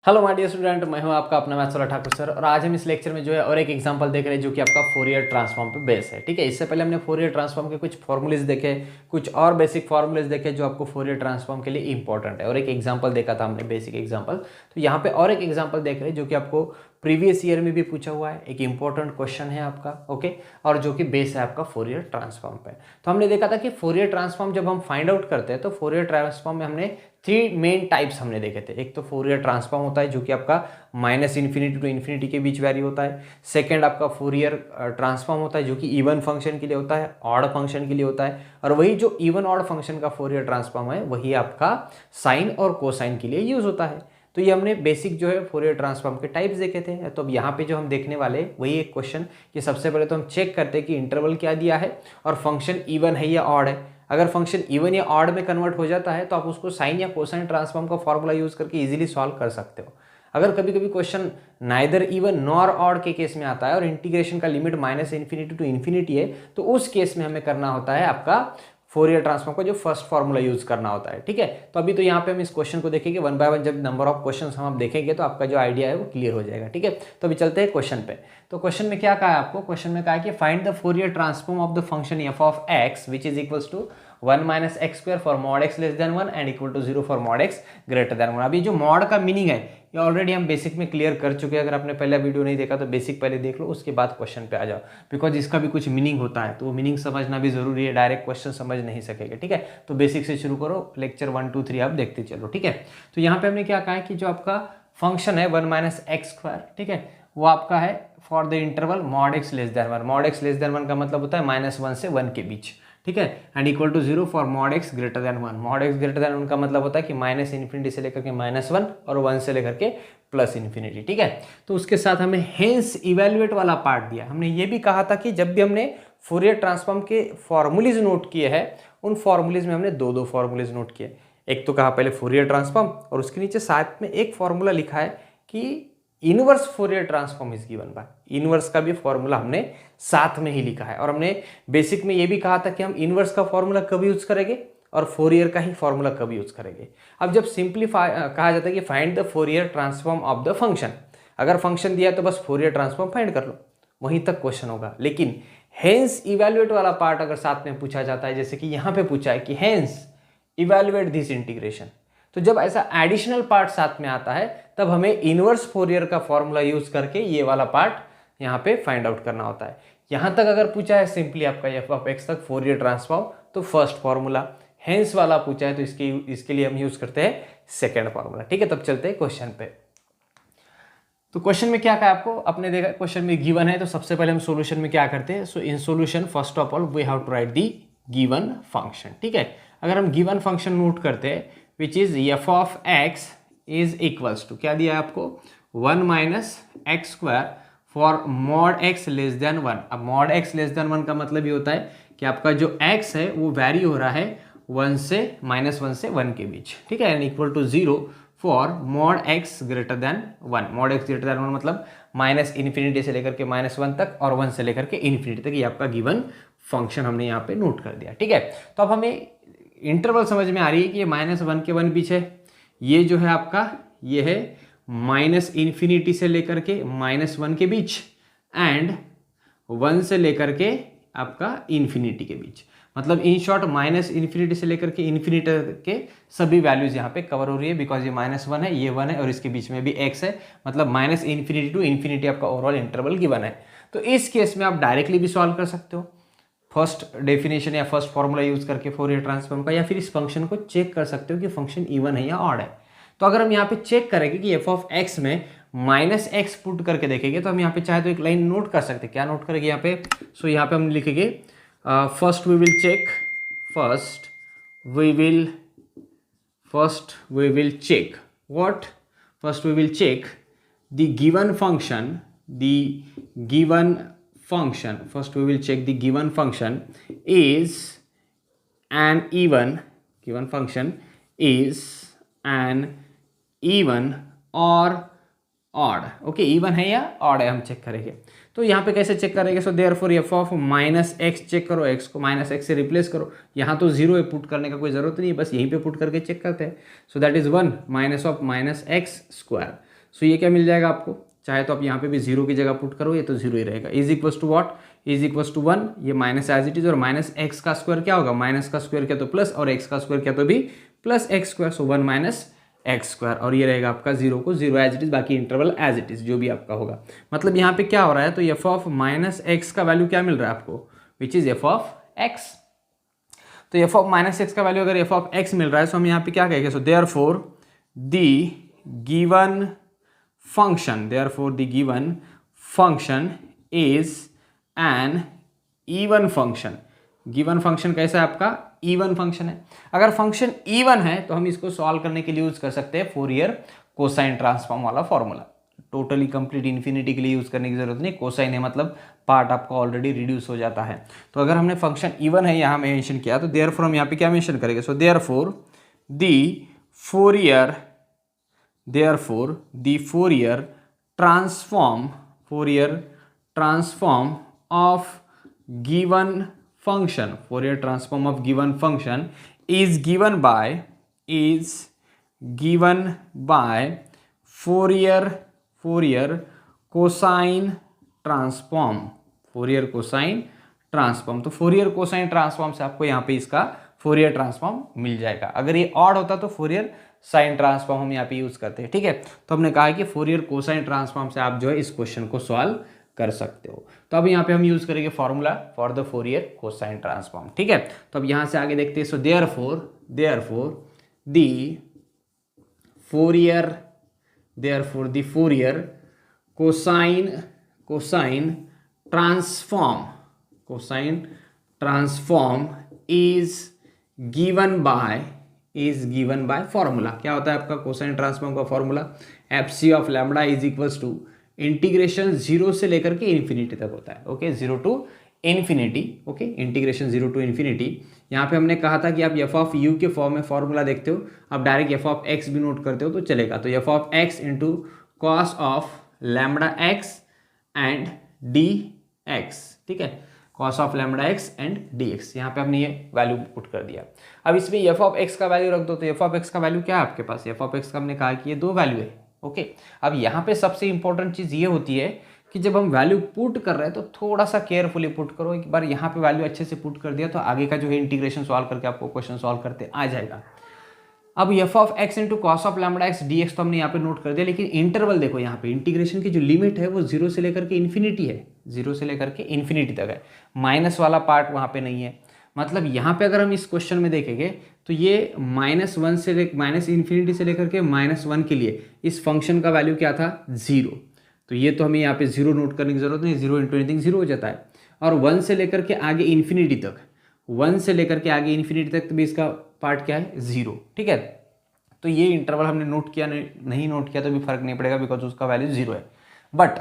Hello my dear student, मैं हूं आपका अपना मैथ्स वाला ठाकुर सर। और आज हम इस लेक्चर में जो है और एक एग्जांपल देख रहे हैं जो कि आपका फोरियर ट्रांसफॉर्म पे बेस है। ठीक है, इससे पहले हमने फोरियर ट्रांसफॉर्म के कुछ फॉर्मूलेज देखे, कुछ और बेसिक फॉर्मूलेज देखे जो आपको फोरियर ट्रांसफॉर्म के लिए इंपॉर्टेंट है, और एक एग्जाम्पल देखा था हमने, बेसिक एग्जाम्पल। तो यहाँ पे और एक एग्जाम्पल देख रहे हैं जो कि आपको प्रीवियस ईयर में भी पूछा हुआ है, एक इंपॉर्टेंट क्वेश्चन है आपका, ओके, और जो कि बेस है आपका फोरियर ट्रांसफॉर्म पे। तो हमने देखा था कि फोरियर ट्रांसफॉर्म जब हम फाइंड आउट करते हैं तो फोरियर ट्रांसफॉर्म में हमने थ्री मेन टाइप्स हमने देखे थे। एक तो फोरियर ट्रांसफॉर्म होता है जो कि आपका माइनस इन्फिनिटी टू इन्फिनिटी के बीच वैरी होता है। सेकंड आपका फोरियर ट्रांसफॉर्म होता है जो कि इवन फंक्शन के लिए होता है, ऑड फंक्शन के लिए होता है। और वही जो इवन ऑड फंक्शन का फोरियर ट्रांसफॉर्म है वही आपका साइन और कोसाइन के लिए यूज होता है। तो ये हमने बेसिक जो है फोरियर ट्रांसफॉर्म के टाइप्स देखे थे। तो अब यहाँ पे जो हम देखने वाले वही एक क्वेश्चन कि सबसे पहले तो हम चेक करते हैं कि इंटरवल क्या दिया है और फंक्शन इवन है या ऑड है। अगर फंक्शन इवन या ऑड में कन्वर्ट हो जाता है तो आप उसको साइन या कोसाइन ट्रांसफॉर्म का फॉर्मूला यूज करके इजीली सॉल्व कर सकते हो। अगर कभी कभी question neither even nor odd के केस में आता है और इंटीग्रेशन का limit minus infinity to infinity है, तो उस केस में हमें करना होता है आपका फोरियर ट्रांसफॉर्म का जो फर्स्ट फॉर्मूला यूज करना होता है। ठीक है, तो अभी तो यहाँ पे हम इस क्वेश्चन को देखेंगे वन बाय वन। जब नंबर ऑफ क्वेश्चन हम देखेंगे तो आपका जो आइडिया है वो क्लियर हो जाएगा। ठीक है, तो अभी चलते हैं क्वेश्चन पे। तो क्वेश्चन में क्या कहा है आपको? क्वेश्चन में कहा है कि find the Fourier transform of the function f of x which is equals to 1 minus x square for mod x less than 1 and equal to 0 for mod x greater than 1। अभी जो mod का meaning है ये already हम basic में clear कर चुके हैं। अगर आपने पहला वीडियो नहीं देखा तो बेसिक पहले देख लो, उसके बाद क्वेश्चन पे आ जाओ, बिकॉज इसका भी कुछ मीनिंग होता है तो वो मीनिंग समझना भी जरूरी है, डायरेक्ट क्वेश्चन समझ नहीं सकेगा। ठीक है, तो बेसिक से शुरू करो, लेक्चर 1 2 3 आप देखते चलो। ठीक है, तो यहाँ पे हमने क्या कहा है कि जो आपका फंक्शन है 1 माइनस एक्स स्क्वायर, ठीक है, वो आपका है for the interval mod x less than 1। Mod x less than 1 का मतलब होता है -1 से 1 के बीच। ठीक है, and equal to 0 for mod x greater than 1। Mod x greater than 1 का मतलब होता है कि माइनस इन्फिनिटी से लेकर के -1 और 1 से लेकर के प्लस इन्फिनिटी। ठीक है, तो उसके साथ हमें हेंस इवेल्युएट वाला पार्ट दिया। हमने ये भी कहा था कि जब भी हमने फोरियर ट्रांसफॉर्म के फॉर्मूलेज नोट किए हैं उन फॉर्मूलेज में हमने दो फॉर्मूलेज नोट किए। एक तो कहा पहले फोरियर ट्रांसफॉर्म और उसके नीचे साथ में एक फॉर्मूला लिखा है कि inverse Fourier transform is given bye. Inverse का भी फॉर्मूला हमने साथ में ही लिखा है। और हमने बेसिक में ये भी कहा था कि हम इनवर्स का फॉर्मूला कब यूज करेंगे और फोरियर का ही फॉर्मूला कब यूज करेंगे। अब जब सिंप्लीफाई कहा जाता है कि find the Fourier transform of the function, अगर फंक्शन दिया है तो बस फोरियर ट्रांसफॉर्म फाइंड कर लो, वहीं तक क्वेश्चन होगा। लेकिन हेंस इवैल्यूएट वाला पार्ट अगर साथ में पूछा जाता है, जैसे कि यहाँ पे पूछा है कि हेंस इवैल्यूएट दिस इंटीग्रेशन, तो जब ऐसा एडिशनल पार्ट साथ में आता है तब हमें इनवर्स फोरियर का फॉर्मूला यूज करके ये वाला पार्ट यहाँ पे फाइंड आउट करना होता है। यहाँ तक अगर पूछा है सिंपली आपका एफ ऑफ एक्स तक फोरियर ट्रांसफॉर्म तो फर्स्ट फॉर्मूला, हेंस वाला पूछा है तो इसके लिए हम यूज करते हैं सेकेंड फॉर्मूला। ठीक है, तब चलते हैं क्वेश्चन पे। तो क्वेश्चन में क्या कहा आपको? आपने देखा क्वेश्चन में गिवन है तो सबसे पहले हम सॉल्यूशन में क्या करते हैं? So in solution first of all we have to write the given function. ठीक है, अगर हम गिवन फंक्शन नोट करते हैं which is f of x is equals to, क्या दिया है आपको? 1 minus x square for mod x less than 1। अब मॉड एक्स लेस देन 1 का मतलब ये होता है कि आपका जो x है वो वैरी हो रहा है 1 से -1 से 1 के बीच। ठीक है, and equal to 0 for mod x greater than 1। Mod x greater than 1 मतलब माइनस इन्फिनिटी से लेकर के -1 तक और 1 से लेकर के इन्फिनिटी तक, ये आपका गिवन फंक्शन हमने यहाँ पे नोट कर दिया। ठीक है, तो अब हमें इंटरवल समझ में आ रही है कि ये -1 के 1 बीच है, ये जो है आपका ये है माइनस इन्फिनिटी से लेकर के -1 के बीच एंड 1 से लेकर के आपका इन्फिनिटी के बीच। मतलब इन शॉर्ट माइनस इन्फिनिटी से लेकर के इन्फिनिटी के सभी वैल्यूज यहाँ पे कवर हो रही है, बिकॉज ये -1 है, ये 1 है और इसके बीच में भी x है। मतलब माइनस इन्फिनिटी टू इन्फिनिटी आपका ओवरऑल इंटरवल गिवन है। तो इस केस में आप डायरेक्टली भी सॉल्व कर सकते हो फर्स्ट डेफिनेशन या फर्स्ट फॉर्मूला यूज करके फोरियर ट्रांसफॉर्म का, या फिर इस फंक्शन को चेक कर सकते हो कि फंक्शन इवन है या ऑड है। तो अगर हम यहाँ पे चेक करेंगे कि एफ ऑफ एक्स में -x पुट करके देखेंगे तो हम यहाँ पे चाहे तो एक लाइन नोट कर सकते हैं। क्या नोट करेंगे यहाँ पे? सो यहाँ पे हम लिखेंगे first we will check what? First we will check the given function, first we will check the given function is an even or odd। Okay, even है या ऑड है हम चेक करेंगे। तो यहाँ पे कैसे चेक करेंगे? So therefore f of -x check करो, x को -x से रिप्लेस करो। यहाँ तो 0 है, पुट करने का कोई जरूरत नहीं है, बस यहीं पे पुट करके चेक करते हैं। So that is 1 minus of -x square. So ये क्या मिल जाएगा आपको, चाहे तो आप यहाँ पे भी जीरो की जगह पुट करो, ये तो जीरो ही रहेगा। Is equals to what, is equals to 1, ये माइनस एज इट इज, और माइनस एक्स का स्क्वायर क्या होगा, माइनस का स्क्वायर क्या तो प्लस, और एक्स का स्क्वायर क्या तो भी प्लस एक्स स्क्वायर, सो 1 माइनस एक्स स्क्वायर, और ये रहेगा आपका जीरो को जीरो एज इट इज, बाकी इंटरवल एज इट इज जो भी आपका होगा। मतलब यहाँ पे क्या हो रहा है, तो एफ ऑफ माइनस एक्स का वैल्यू क्या मिल रहा है आपको, विच इज एफ ऑफ एक्स। तो एफ ऑफ माइनस एक्स का वैल्यू अगर एफ ऑफ एक्स मिल रहा है, तो हम यहाँ पे क्या कहेंगे, सो therefore the given function is an even function. Given function कैसा है आपका, इवन फंक्शन है। अगर फंक्शन इवन है तो हम इसको सॉल्व करने के लिए यूज कर सकते हैं फोरियर कोसाइन ट्रांसफॉर्म वाला फॉर्मूला। टोटली कंप्लीट इन्फिनिटी के लिए यूज करने की जरूरत नहीं, कोसाइन है मतलब पार्ट आपका ऑलरेडी रिड्यूस हो जाता है। तो अगर हमने फंक्शन इवन है यहाँ मेंशन किया, तो देयरफॉर हम यहाँ पे क्या मेंशन करेंगे, so therefore the Fourier transform of given function, Fourier transform of given function is given by Fourier cosine transform, Fourier cosine transform. तो फोरियर कोसाइन ट्रांसफॉर्म से आपको यहाँ पे इसका फोरियर ट्रांसफॉर्म मिल जाएगा। अगर ये ऑड होता तो फोरियर साइन ट्रांसफॉर्म हम यहाँ पे यूज करते हैं, ठीक है। तो हमने कहा कि फोरियर कोसाइन ट्रांसफॉर्म से आप जो है इस क्वेश्चन को सॉल्व कर सकते हो। तो अब यहाँ पे हम यूज करेंगे formula for the Fourier cosine transform, ठीक है। तो अब यहाँ से आगे देखते हैं, so therefore the Fourier cosine transform is given by formula. क्या होता है आपका कोसाइन ट्रांसफॉर्म का formula, f c of lambda is equals to integration zero से लेकर के इन्फिनिटी तक होता है, okay, zero to infinity, okay, integration zero to infinity. यहाँ पे हमने कहा था कि आप एफ ऑफ यू के फॉर्म में फॉर्मूला देखते हो, आप डायरेक्ट एफ ऑफ एक्स भी नोट करते हो तो चलेगा। तो F of x into cos of lambda x and D x, ठीक है, cos of lambda x and D x. यहाँ पे हमने ये वैल्यू पुट कर दिया। अब इसमें एफ ऑफ एक्स का वैल्यू रख दो, तो एफ ऑफ एक्स का वैल्यू क्या है आपके पास, एफ ऑफ एक्स का हमने कहा कि ये दो वैल्यू है, ओके। अब यहाँ पे सबसे इंपॉर्टेंट चीज़ ये होती है कि जब हम वैल्यू पुट कर रहे हैं तो थोड़ा सा केयरफुली पुट करो। एक बार यहाँ पे वैल्यू अच्छे से पुट कर दिया तो आगे का जो है इंटीग्रेशन सॉल्व करके आपको क्वेश्चन सॉल्व करते आ जाएगा। अब F of x into cos of lambda x D x तो हमने यहाँ पे नोट कर दिया, लेकिन इंटरवल देखो यहाँ पे इंटीग्रेशन की जो लिमिट है वो जीरो से लेकर के इन्फिनिटी है, जीरो से लेकर के इन्फिनिटी तक है, माइनस वाला पार्ट वहाँ पे नहीं है। मतलब यहाँ पे अगर हम इस क्वेश्चन में देखेंगे तो ये -1 से माइनस इन्फिनिटी से लेकर के -1 के लिए इस फंक्शन का वैल्यू क्या था, जीरो। तो ये तो हमें यहाँ पे जीरो नोट करने की जरूरत नहीं, जीरो इंटू एनीथिंग जीरो हो जाता है। और 1 से लेकर के आगे इन्फिनिटी तक, 1 से लेकर के आगे इन्फिनिटी तक तो भी इसका पार्ट क्या है, जीरो, ठीक है। तो ये इंटरवल हमने नोट किया नहीं नोट किया तो भी फर्क नहीं पड़ेगा, बिकॉज उसका वैल्यू जीरो है। बट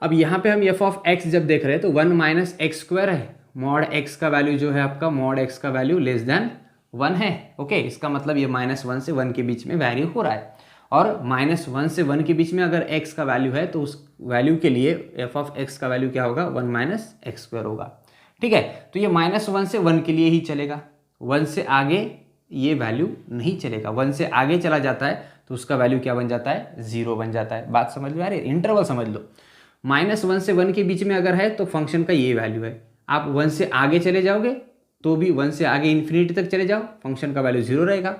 अब यहाँ पे हम एफ ऑफ एक्स जब देख रहे हैं तो 1 माइनस एक्स स्क्वायर है, मॉड एक्स का वैल्यू जो है आपका, मॉड एक्स का वैल्यू लेस देन 1 है, ओके। इसका मतलब ये -1 से 1 के बीच में वैरी हो रहा है, और -1 से 1 के बीच में अगर x का वैल्यू है तो उस वैल्यू के लिए f ऑफ x का वैल्यू क्या होगा, 1 माइनस एक्स स्क्वायर होगा, ठीक है। तो ये -1 से 1 के लिए ही चलेगा, 1 से आगे ये वैल्यू नहीं चलेगा। 1 से आगे चला जाता है तो उसका वैल्यू क्या बन जाता है, जीरो बन जाता है। बात समझ में आ रही है, इंटरवल समझ लो। -1 से 1 के बीच में अगर है तो फंक्शन का ये वैल्यू है, आप 1 से आगे चले जाओगे तो भी 1 से आगे इन्फिनिटी तक चले जाओ, फंक्शन का वैल्यू जीरो रहेगा।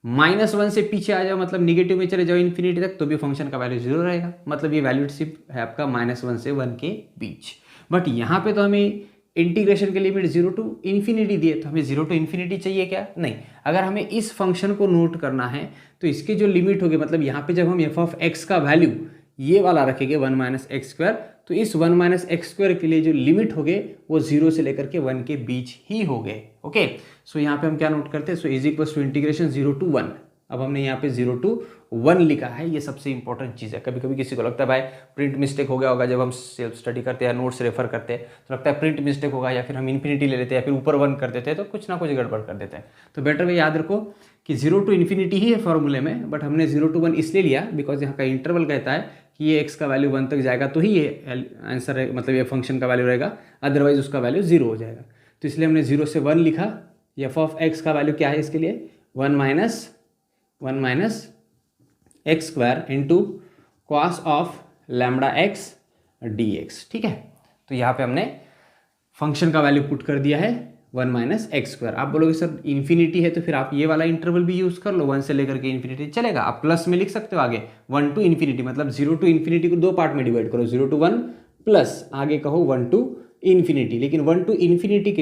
-1 से पीछे आ जाओ, मतलब निगेटिव में चले जाओ इन्फिनिटी तक, तो भी फंक्शन का वैल्यू जीरो रहेगा। मतलब ये वैल्यू सिर्फ है आपका -1 से 1 के बीच। बट यहाँ पे तो हमें इंटीग्रेशन के लिमिट जीरो टू इन्फिनिटी दिए, तो हमें जीरो टू इन्फिनिटी चाहिए क्या, नहीं। अगर हमें इस फंक्शन को नोट करना है तो इसकी जो लिमिट होगी, मतलब यहाँ पे जब हम एफ ऑफ एक्स का वैल्यू ये वाला रखेंगे 1 माइनस एक्स स्क्वायर, तो इस 1 माइनस एक्स स्क्वायर के लिए जो लिमिट हो गए वो जीरो से लेकर के 1 के बीच ही हो गए, ओके। सो यहाँ पे हम क्या नोट करते हैं, so is equals to integration 0 to 1। अब हमने यहाँ पे 0 to 1 लिखा है, ये सबसे इंपॉर्टेंट चीज़ है। कभी कभी किसी को लगता है भाई प्रिंट मिस्टेक हो गया होगा, जब हम सेल्फ स्टडी करते हैं, नोट्स रेफर करते हैं तो लगता है प्रिंट मिस्टेक होगा, या फिर हम इन्फिनिटी ले लेते हैं, या फिर ऊपर 1 कर देते हैं, तो कुछ ना कुछ गड़बड़ कर देते हैं। तो बेटर वे याद रखो कि 0 to इन्फिनिटी ही है फॉर्मूले में, बट हमने 0 to 1 इसलिए लिया बिकॉज यहाँ का इंटरवल कहता है कि ये x का वैल्यू 1 तक जाएगा तो ही ये आंसर है, मतलब ये फंक्शन का वैल्यू रहेगा, अदरवाइज उसका वैल्यू 0 हो जाएगा। तो इसलिए हमने 0 से 1 लिखा। एफ ऑफ एक्स का वैल्यू क्या है इसके लिए, 1 minus x square into cos of lambda x D x. ठीक है, तो यहाँ पे हमने फंक्शन का वैल्यू पुट कर दिया है 1 माइनस एक्स स्क्वायर। आप बोलोगे सर इन्फिनिटी है तो फिर आप ये वाला इंटरवल भी यूज़ कर लो, 1 से लेकर के इन्फिनिटी चलेगा। आप प्लस में लिख सकते हो आगे 1 टू इन्फिनिटी, मतलब 0 टू इन्फिनिटी को 2 पार्ट में डिवाइड करो, 0 टू 1 प्लस आगे कहो 1 टू इन्फिनिटी। लेकिन 1 टू इन्फिनिटी के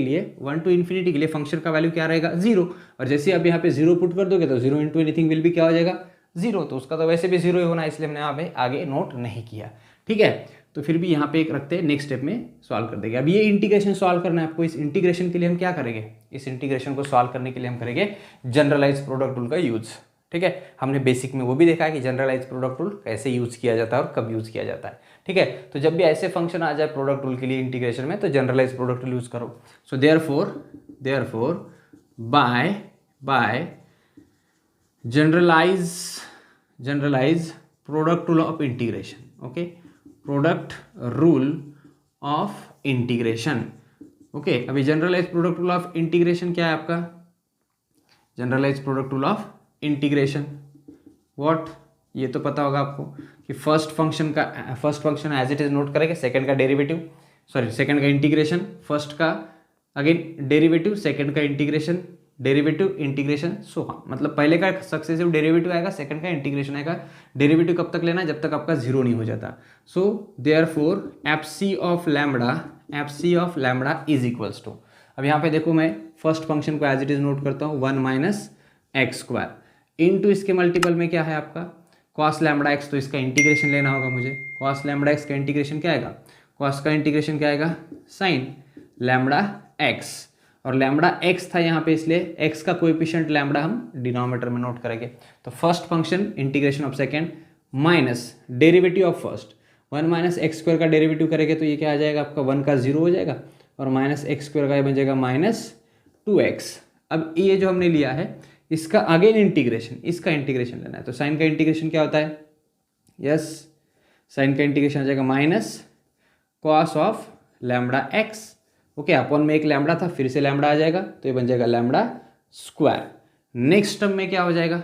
लिए फंक्शन का वैल्यू क्या रहेगा 0, और जैसे आप यहाँ पे 0 पुट कर दोगे तो 0 इंटू एनीथिंग विल भी क्या हो जाएगा 0, तो उसका तो वैसे भी 0 ही होना है, इसलिए हमने यहाँ पे आगे नोट नहीं किया। ठीक है, तो फिर भी यहाँ पे एक रखते हैं, नेक्स्ट स्टेप में सॉल्व कर देंगे। अब ये इंटीग्रेशन सॉल्व करना है आपको। इस इंटीग्रेशन के लिए हम क्या करेंगे, इस इंटीग्रेशन को सॉल्व करने के लिए हम करेंगे जनरलाइज प्रोडक्ट रूल का यूज। ठीक है, हमने बेसिक में वो भी देखा है कि जनरलाइज प्रोडक्ट रूल कैसे यूज किया जाता है और कब यूज किया जाता है। ठीक है, तो जब भी ऐसे फंक्शन आ जाए प्रोडक्ट रूल के लिए इंटीग्रेशन में तो जनरलाइज प्रोडक्ट रूल यूज करो। So therefore by generalise product rule of integration. Okay, product rule of integration. Okay, अभी generalise product rule of integration क्या है आपका, generalise product rule of integration what, ये तो पता होगा आपको कि first function as it is note करेंगे, सेकंड का डेरिवेटिव, सॉरी सेकंड का इंटीग्रेशन, फर्स्ट का अगेन डेरिवेटिव, सेकंड का इंटीग्रेशन, डेरिवेटिव इंटीग्रेशन सो हाँ, मतलब पहले का सक्सेसिव डेरिवेटिव आएगा, सेकंड का इंटीग्रेशन आएगा। डेरिवेटिव कब तक लेना है, जब तक आपका 0 नहीं हो जाता। So therefore f c of lambda is equals to, अब यहाँ पे देखो मैं फर्स्ट फंक्शन को एज इट इज नोट करता हूँ 1 माइनस एक्स स्क्वायर इंटू इसके मल्टीपल में क्या है आपका कॉस लैम्बडा एक्स, तो इसका इंटीग्रेशन लेना होगा मुझे। कॉस लैम्बडा एक्स का इंटीग्रेशन क्या आएगा, कॉस का इंटीग्रेशन क्या आएगा साइन लैम्बडा एक्स, और लैम्बडा एक्स था यहाँ पे इसलिए एक्स का कोएफिशिएंट लैम्बडा हम डिनोमिनेटर में नोट करेंगे। तो first function integration of second minus derivative of first, 1 minus x square का डेरिवेटिव करेंगे तो ये क्या आ जाएगा आपका 1 का 0 हो जाएगा, और माइनस एक्स स्क्वायर का ये बन जाएगा माइनस 2x। अब ये जो हमने लिया है इसका अगेन इंटीग्रेशन, इसका इंटीग्रेशन लेना है। तो साइन का इंटीग्रेशन क्या होता है, यस साइन का इंटीग्रेशन आ जाएगा minus cos of lambda x. Okay, upon में एक लैम्बडा था, फिर से लैम्बडा आ जाएगा तो ये बन जाएगा लैम्बडा स्क्वायर। नेक्स्ट टर्म में क्या हो जाएगा,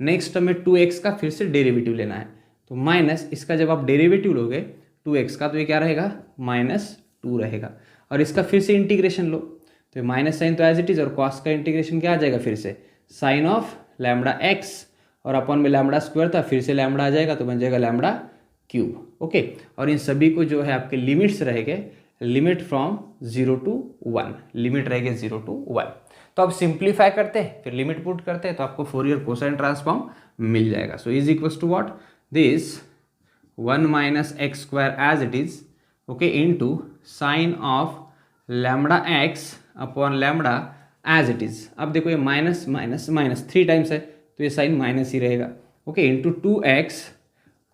नेक्स्ट टर्म में 2x का फिर से डेरिवेटिव लेना है, तो माइनस इसका जब आप डेरिवेटिव लोगे 2x का तो ये क्या रहेगा -2 रहेगा, और इसका फिर से इंटीग्रेशन लो तो ये माइनस साइन तो एज इट इज, और कॉस का इंटीग्रेशन क्या आ जाएगा फिर से साइन ऑफ लैम्बडा एक्स, और अपॉन में लैम्बडा स्क्वायर था, फिर से लैम्बडा आ जाएगा तो बन जाएगा लैम्बडा क्यूब। ओके, और इन सभी को जो है आपके लिमिट्स रहेंगे, लिमिट फ्रॉम 0 to 1, लिमिट रहेगी 0 to 1। तो अब सिंप्लीफाई करते हैं फिर लिमिट पुट करते हैं तो आपको फोरियर कोसाइन ट्रांसफॉर्म मिल जाएगा। So is equals to what, this 1 minus x square as it is, okay, into sine of lambda x upon lambda as it is. अब देखो ये माइनस माइनस माइनस 3 टाइम्स है तो ये साइन माइनस ही रहेगा। Okay, into 2x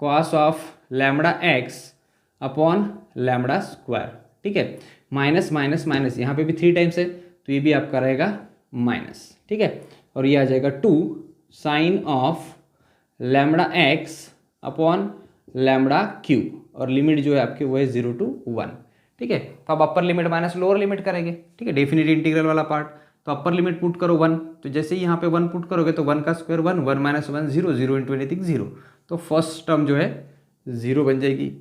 cos of lambda x upon lambda square. ठीक है, minus minus minus यहाँ पे भी 3 टाइम्स है तो ये भी आपका रहेगा माइनस। ठीक है, और ये आ जाएगा 2 sine of lambda x upon lambda cube, और लिमिट जो है आपकी वो है 0 to 1। ठीक है, तो अब upper limit minus lower limit करेंगे। ठीक है, डेफिनेट इंटीग्रल वाला पार्ट, तो अपर लिमिट पुट करो 1, तो जैसे ही यहाँ पे 1 पुट करोगे तो 1 का स्क्वायर 1, 1 माइनस 1 0, 0 इंटू एनीथिंग 0, तो फर्स्ट टर्म जो है 0 बन जाएगी,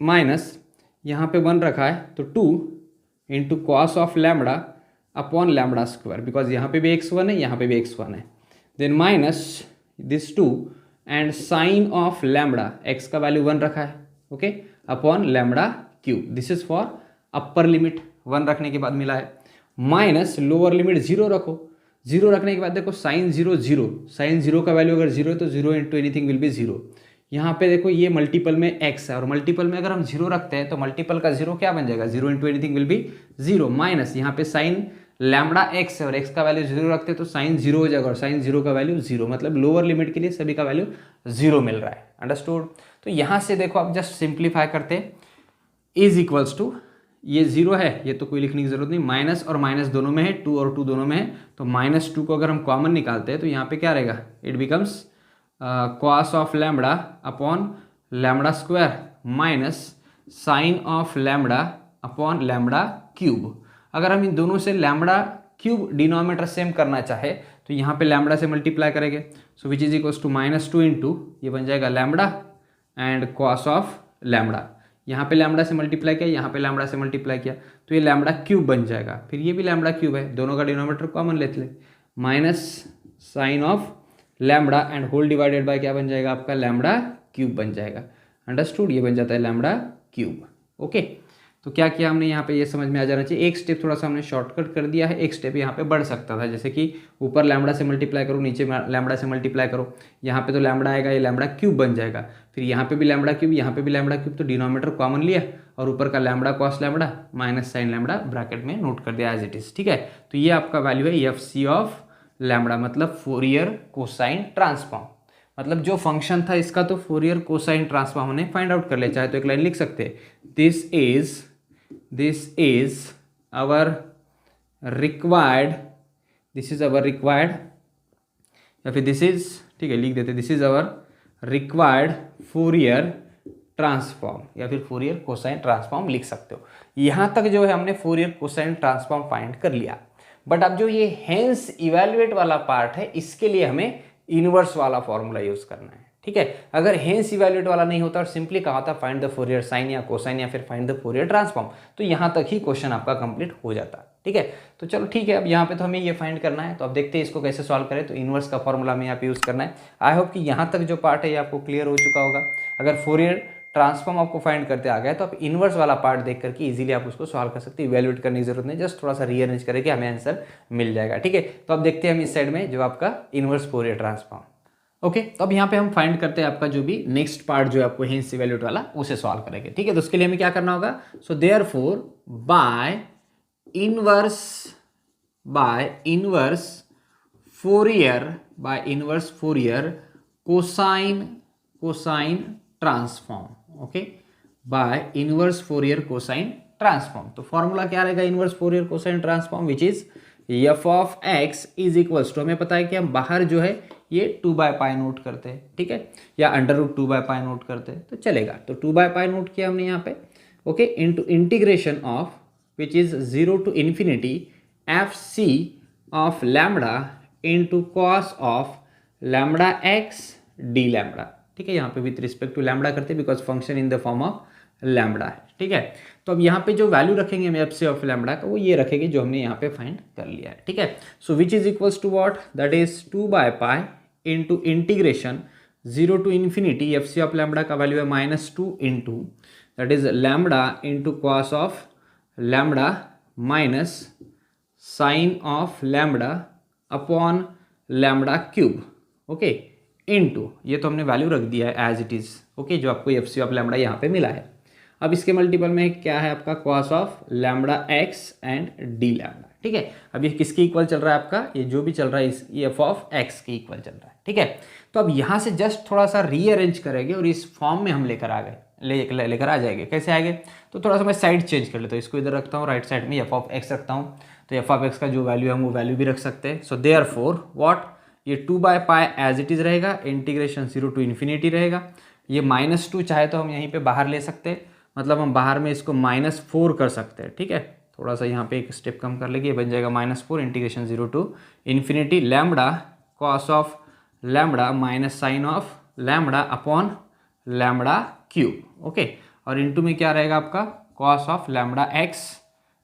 माइनस यहाँ पे 1 रखा है तो 2 into cos of lambda upon lambda square, because यहाँ पे भी x1 है, यहाँ पे भी x1 है, then minus this 2 and sine of lambda, x का वैल्यू 1 रखा है, okay, upon lambda cube. This is for upper limit 1 रखने के बाद मिला है, माइनस लोअर लिमिट 0 रखो, 0 रखने के बाद देखो साइन 0 0, साइन 0 का वैल्यू अगर 0 है तो 0 इंटू एनीथिंग विल बी 0। यहाँ पे देखो ये मल्टीपल में x है, और मल्टीपल में अगर हम 0 रखते हैं तो मल्टीपल का 0 क्या बन जाएगा, 0 into anything will be 0, minus यहाँ पे साइन लैम्बडा x है और x का वैल्यू 0 रखते हैं तो साइन 0 हो जाएगा, और साइन 0 का वैल्यू 0, मतलब लोअर लिमिट के लिए सभी का वैल्यू 0 मिल रहा है। अंडरस्टूड। तो यहाँ से देखो आप जस्ट सिंप्लीफाई करते हैं, इज इक्वल्स टू ये 0 है, ये तो कोई लिखने की जरूरत नहीं, माइनस और माइनस दोनों में है, 2 और 2 दोनों में है, तो -2 को अगर हम कॉमन निकालते हैं तो यहाँ पे क्या रहेगा, it becomes cos of lambda upon lambda square minus sine of lambda upon lambda cube. अगर हम इन दोनों से लैम्बडा क्यूब डिनोमिनेटर सेम करना चाहे तो यहाँ पे लैम्बडा से मल्टीप्लाई करेंगे, so which is equals to -2 into ये बन जाएगा lambda and cos of lambda, यहाँ पे लैम्बडा से मल्टीप्लाई किया, यहाँ पे लैम्बडा से मल्टीप्लाई किया, तो ये लैम्बडा क्यूब बन जाएगा। फिर ये भी लैम्बडा क्यूब है, दोनों का डिनोमिनेटर कॉमन लेते ले, minus sine of lambda and whole divided by क्या बन जाएगा आपका, लैम्बडा क्यूब बन जाएगा। अंडरस्टूड, ये बन जाता है लैम्बडा क्यूब। ओके, तो क्या किया हमने यहाँ पे, ये समझ में आ जाना चाहिए। एक स्टेप थोड़ा सा हमने शॉर्टकट कर दिया है, एक स्टेप यहाँ पे बढ़ सकता था, जैसे कि ऊपर लैम्बडा से मल्टीप्लाई करो, नीचे लैम्बडा से मल्टीप्लाई करो, यहाँ पे तो लैम्बडा आएगा, ये लैम्बडा क्यूब बन जाएगा। फिर यहाँ पे भी लैम्बडा क्यूब, यहाँ पे भी लैम्बडा क्यूब, तो डिनोमिनेटर कॉमन लिया और ऊपर का lambda cos lambda minus sine lambda bracket में नोट कर दिया एज इट इज। ठीक है, तो ये आपका वैल्यू है एफ सी ऑफ लैम्बडा, मतलब फोरियर कोसाइन ट्रांसफॉर्म। मतलब जो फंक्शन था इसका तो फोरियर कोसाइन ट्रांसफॉर्म हमने फाइंड आउट कर लिया। चाहे तो एक लाइन लिख सकते हैं, this is our required, या फिर दिस इज, ठीक है लिख देते, this is our required Fourier transform, या फिर फोरियर कोसाइन ट्रांसफॉर्म लिख सकते हो। यहाँ तक जो है हमने फोरियर कोसाइन ट्रांसफॉर्म फाइंड कर लिया। बट अब जो ये हेंस इवेल्युएट वाला पार्ट है, इसके लिए हमें इनवर्स वाला फॉर्मूला यूज करना है। ठीक है, अगर हेंस इवेल्युएट वाला नहीं होता और सिंपली कहा था फाइंड द फोरियर साइन या कोसाइन या फिर फाइंड द फोरियर ट्रांसफॉर्म, तो यहाँ तक ही क्वेश्चन आपका कंप्लीट हो जाता। ठीक है, तो चलो ठीक है, अब यहाँ पे तो हमें ये फाइंड करना है, तो अब देखते हैं इसको कैसे सॉल्व करें। तो इनवर्स का फॉर्मूला हमें यहाँ पे यूज करना है। आई होप कि यहाँ तक जो पार्ट है ये आपको क्लियर हो चुका होगा। अगर फोरियर ट्रांसफॉर्म आपको फाइंड करते आ गया तो आप इनवर्स वाला पार्ट देख करके इजीली आप उसको सॉल्व कर सकते हैं। इवैल्यूएट करने की जरूरत नहीं, जस्ट थोड़ा सा रीअरेंज करके हमें आंसर मिल जाएगा। ठीक है, तो अब देखते हैं हम इस साइड में जो आपका इनवर्स फोरियर ट्रांसफॉर्म। ओके, तो अब यहाँ पे हम फाइंड करते हैं आपका जो भी नेक्स्ट पार्ट जो है आपको हेंस इवैल्यूएट वाला, उसे सॉल्व करेंगे। ठीक है, तो उसके लिए हमें क्या करना होगा, so therefore by inverse Fourier cosine transform. Okay, by inverse Fourier cosine transform. तो फॉर्मूला क्या रहेगा inverse Fourier cosine transform, which is f of x is equals to, हमें पता है कि हम बाहर जो है ये 2/π नोट करते हैं। ठीक है, या √2/π नोट करते हैं तो चलेगा। तो 2/π नोट किया हमने यहाँ पे। Okay, into integration of which is 0 to ∞ f c of lambda into cos of lambda x d lambda. ठीक है, यहाँ पे विथ रिस्पेक्ट टू लैम्बडा करते हैं because function in the form of lambda है। ठीक है, तो अब यहाँ पे जो वैल्यू रखेंगे हम एफ सी ऑफ लैम्बडा का, वो ये रखेंगे जो हमने यहाँ पे फाइंड कर लिया है। ठीक है, so which is equals to what, that is 2/π into integration 0 to ∞, f c of lambda का वैल्यू है -2 into that is lambda into cos of lambda minus sine of lambda upon lambda cube. Okay, into, ये तो हमने value रख दिया है as it is. Okay, जो आपको एफ सी ऑफ लैम्बडा यहाँ पे मिला है। अब इसके मल्टीपल में क्या है आपका, cos of lambda x and D lambda. ठीक है, अब ये किसके इक्वल चल रहा है आपका, ये जो भी चल रहा है इस एफ ऑफ एक्स के इक्वल चल रहा है। ठीक है, तो अब यहाँ से जस्ट थोड़ा सा रीअरेंज करेंगे और इस फॉर्म में हम लेकर आ जाएंगे। कैसे आएंगे, तो थोड़ा सा मैं साइड चेंज कर लेता हूँ, इसको इधर रखता हूँ, राइट साइड में एफ ऑफ एक्स रखता हूँ। तो एफ ऑफ एक्स का जो वैल्यू है हम वो वैल्यू भी रख सकते हैं। सो देयरफॉर व्हाट, ये 2/π एज इट इज रहेगा, इंटीग्रेशन 0 to ∞ रहेगा। ये -2 चाहे तो हम यहीं पे बाहर ले सकते हैं, मतलब हम बाहर में इसको -4 कर सकते हैं। ठीक है, थोड़ा सा यहाँ पे एक स्टेप कम कर लेंगे, ये बन जाएगा -4 integration 0 to ∞ lambda cos of lambda minus sine of lambda upon lambda cube. Okay, और इनटू में क्या रहेगा आपका, cos of lambda x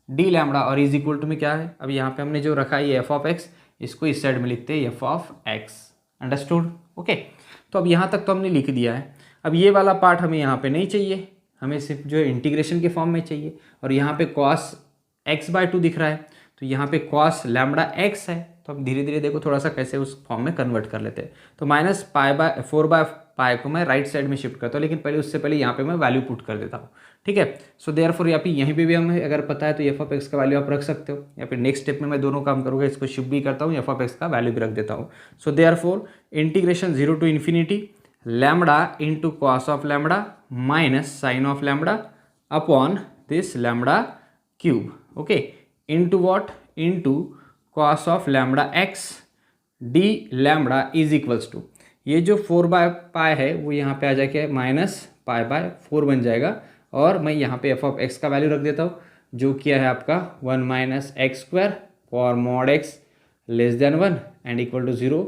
d lambda, और इज इक्वल टू में क्या है, अब यहाँ पे हमने जो रखा है ये एफ ऑफ एक्स, इसको इस साइड में लिखते हैं F of x. Understood. Okay, तो अब यहाँ तक तो हमने लिख दिया है। अब ये वाला पार्ट हमें यहाँ पे नहीं चाहिए, हमें सिर्फ जो है इंटीग्रेशन के फॉर्म में चाहिए। और यहाँ पे कॉस x/2 दिख रहा है, तो यहाँ पे कॉस लैम्बडा x है। तो अब धीरे धीरे देखो थोड़ा सा कैसे उस फॉर्म में कन्वर्ट कर लेते हैं। तो -4/π को मैं राइट साइड में शिफ्ट करता हूँ, लेकिन पहले उससे पहले यहाँ पे मैं वैल्यू पुट कर देता हूँ। ठीक है, सो देयरफॉर यहीं पे भी हमें अगर पता है तो एफ ऑफ एक्स का वैल्यू आप रख सकते हो, या फिर नेक्स्ट स्टेप में मैं दोनों काम करूँगा, इसको शिफ्ट भी करता हूँ, एफ ऑफ एक्स का वैल्यू भी रख देता हूँ। So therefore integration 0 to ∞ lambda into cos of lambda minus sine of lambda upon this lambda cube. Okay, into what, into cos of lambda x d lambda is equals to, ये जो 4/π है वो यहाँ पे आ जाके -π/4 बन जाएगा। और मैं यहाँ पे एफ ऑफ एक्स का वैल्यू रख देता हूँ, जो किया है आपका 1 - x² for mod x less than 1 and equal to 0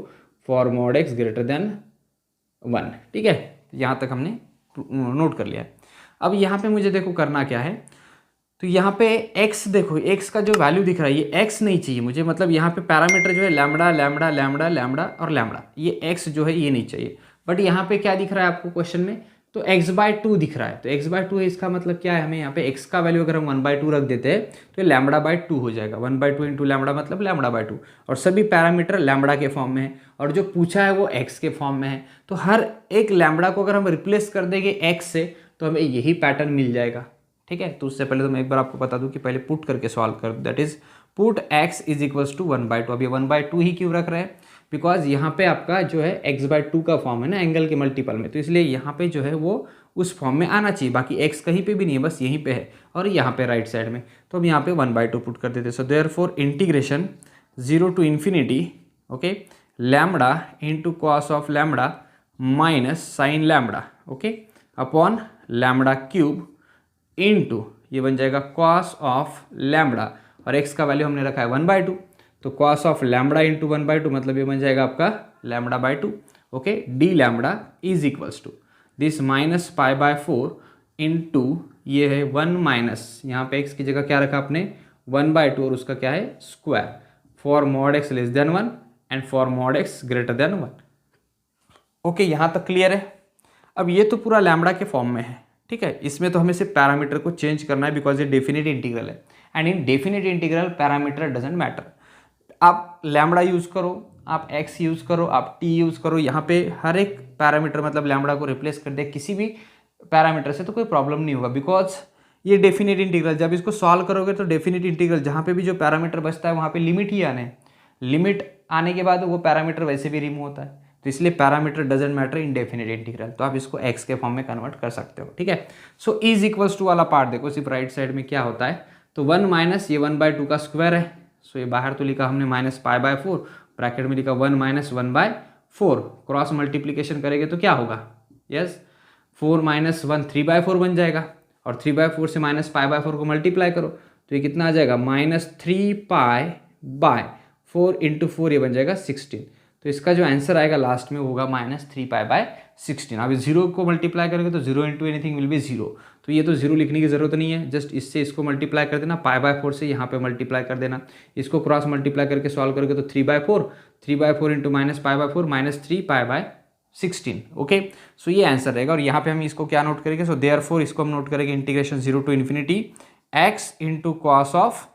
for mod x greater than 1। ठीक है, यहाँ तक हमने नोट कर लिया है। अब यहाँ पे मुझे देखो करना क्या है, तो यहाँ पे x देखो, x का जो वैल्यू दिख रहा है ये x नहीं चाहिए मुझे, मतलब यहाँ पे पैरामीटर जो है लैम्बडा लैम्बडा लैम्बडा लैम्बडा और लैम्बडा, ये x जो है ये नहीं चाहिए। बट यहाँ पे क्या दिख रहा है आपको क्वेश्चन में, तो x/2 दिख रहा है, तो x/2 है, इसका मतलब क्या है, हमें यहाँ पे x का वैल्यू अगर हम 1/2 रख देते हैं तो लैम्बडा/2 हो जाएगा। 1/2 इंटू लैम्बडा मतलब लैम्बडा/2, और सभी पैरामीटर लैम्बडा के फॉर्म में है, और जो पूछा है वो x के फॉर्म में है। तो हर एक लैम्बडा को अगर हम रिप्लेस कर देंगे x से तो हमें यही पैटर्न मिल जाएगा। ठीक है, तो उससे पहले तो मैं एक बार आपको बता दूं कि पहले पुट करके सॉल्व कर, that is put x is equals to 1/2। अब ये 1/2 ही क्यों रख रहे हैं, बिकॉज यहाँ पे आपका जो है x/2 का फॉर्म है ना एंगल के मल्टीपल में, तो इसलिए यहाँ पे जो है वो उस फॉर्म में आना चाहिए, बाकी x कहीं पे भी नहीं है, बस यहीं पे है और यहाँ पे राइट साइड में, तो हम यहाँ पे 1/2 पुट कर देते। So therefore integration 0 to infinity, okay, lambda into cos of lambda minus sine lambda, okay, upon lambda cube into ये बन जाएगा कॉस ऑफ लैम्बडा, और x का वैल्यू हमने रखा है 1/2, तो कॉस ऑफ लैम्बडा इंटू 1/2 मतलब ये बन जाएगा आपका लैम्बडा/2, okay, D lambda is equals to this minus π/4 into ये है 1 माइनस, यहाँ पे x की जगह क्या रखा आपने 1/2 और उसका क्या है square, for mod x less than 1 and for mod x greater than 1। Okay, यहाँ तक क्लियर है। अब ये तो पूरा लैम्बडा के फॉर्म में है, ठीक है, इसमें तो हमें सिर्फ पैरामीटर को चेंज करना है बिकॉज ये डेफिनेट इंटीग्रल है, and in definite integral parameter doesn't matter. आप लैम्बडा यूज़ करो, आप x यूज़ करो, आप t यूज़ करो, यहाँ पे हर एक पैरामीटर मतलब लैम्बडा को रिप्लेस कर दे किसी भी पैरामीटर से तो कोई प्रॉब्लम नहीं होगा, बिकॉज ये डेफिनेट इंटीग्रल, जब इसको सॉल्व करोगे तो डेफिनेट इंटीग्रल जहाँ पे भी जो पैरामीटर बचता है वहाँ पे लिमिट ही आने, लिमिट आने के बाद वो पैरामीटर वैसे भी रिमूव होता है, तो इसलिए parameter doesn't matter in definite integral, तो आप इसको x के फॉर्म में कन्वर्ट कर सकते हो। ठीक है, सो इज इक्वल्स टू वाला पार्ट देखो सिर्फ राइट साइड में क्या होता है, तो 1 माइनस ये 1/2 का स्क्वायर है, सो ये बाहर तो लिखा हमने माइनस π/4, ब्रैकेट में लिखा 1 माइनस 1/4, क्रॉस मल्टीप्लीकेशन करेंगे तो क्या होगा, यस 4 माइनस 1 3/4 बन जाएगा, और 3/4 से माइनस π/4 को मल्टीप्लाई करो तो ये कितना आ जाएगा माइनस 3π/4 इंटू 4, ये बन जाएगा 16, तो इसका जो आंसर आएगा लास्ट में होगा माइनस 3π/16। अब 0 को मल्टीप्लाई करेंगे तो 0 इंटू एनीथिंग विल बी 0, तो ये तो 0 लिखने की जरूरत नहीं है, जस्ट इससे इसको मल्टीप्लाई कर देना, π/4 से यहाँ पे मल्टीप्लाई कर देना, इसको क्रॉस मल्टीप्लाई करके सॉल्व करोगे तो 3/4 इंटू माइनस π/4 माइनस 3π/16, ओके, सो ये आंसर रहेगा। और यहाँ पे हम इसको क्या नोट करेंगे, सो देयरफॉर इसको हम नोट करेंगे integration 0 to infinity x into cos of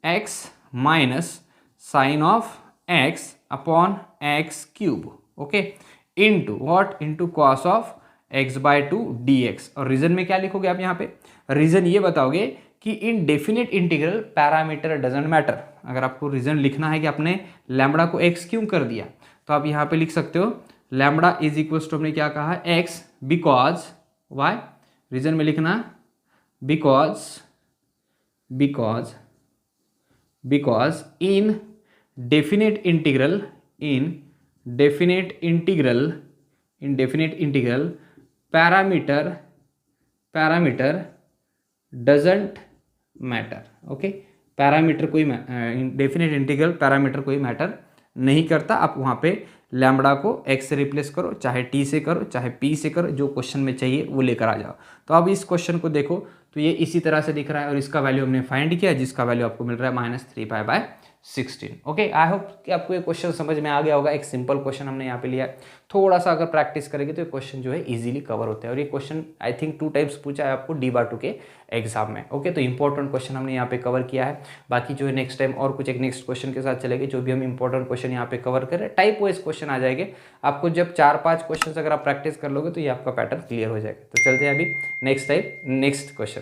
x minus sine of x upon x cube, okay, into what into cos of x/2 dx। और रीजन में क्या लिखोगे आप यहाँ पे, रीजन ये बताओगे कि इन definite integral parameter doesn't matter. अगर आपको रीजन लिखना है कि आपने लैम्बडा को x क्यों कर दिया, तो आप यहाँ पे लिख सकते हो लैम्बडा इज इक्वल्स टू हमने क्या कहा है x बिकॉज वाई, रीजन में लिखना because in definite integral parameter doesn't matter, okay, parameter कोई डेफिनेट इंटीग्रल पैरामीटर कोई मैटर नहीं करता। आप वहाँ पे लैम्बडा को x से रिप्लेस करो, चाहे t से करो चाहे p से करो, जो क्वेश्चन में चाहिए वो लेकर आ जाओ। तो अब इस क्वेश्चन को देखो तो ये इसी तरह से दिख रहा है और इसका वैल्यू हमने फाइंड किया जिसका वैल्यू आपको मिल रहा है माइनस 3π/16। ओके, आई होप कि आपको ये क्वेश्चन समझ में आ गया होगा। एक सिंपल क्वेश्चन हमने यहाँ पे लिया है, थोड़ा सा अगर प्रैक्टिस करेंगे तो ये क्वेश्चन जो है इजीली कवर होते हैं। और ये क्वेश्चन आई थिंक 2 टाइम्स पूछा है आपको D/2 के एग्जाम में। ओके, तो इंपॉर्टेंट क्वेश्चन हमने यहाँ पे कवर किया है। बाकी जो है नेक्स्ट टाइम और कुछ एक नेक्स्ट क्वेश्चन के साथ चलेंगे, जो भी हम इंपॉर्टेंट क्वेश्चन यहाँ पे कवर करें, टाइप वाइज क्वेश्चन आ जाएंगे। आपको जब 4-5 क्वेश्चन अगर आप प्रैक्टिस कर लोगे तो ये आपका पैटर्न क्लियर हो जाएगा। तो चलते हैं अभी नेक्स्ट क्वेश्चन।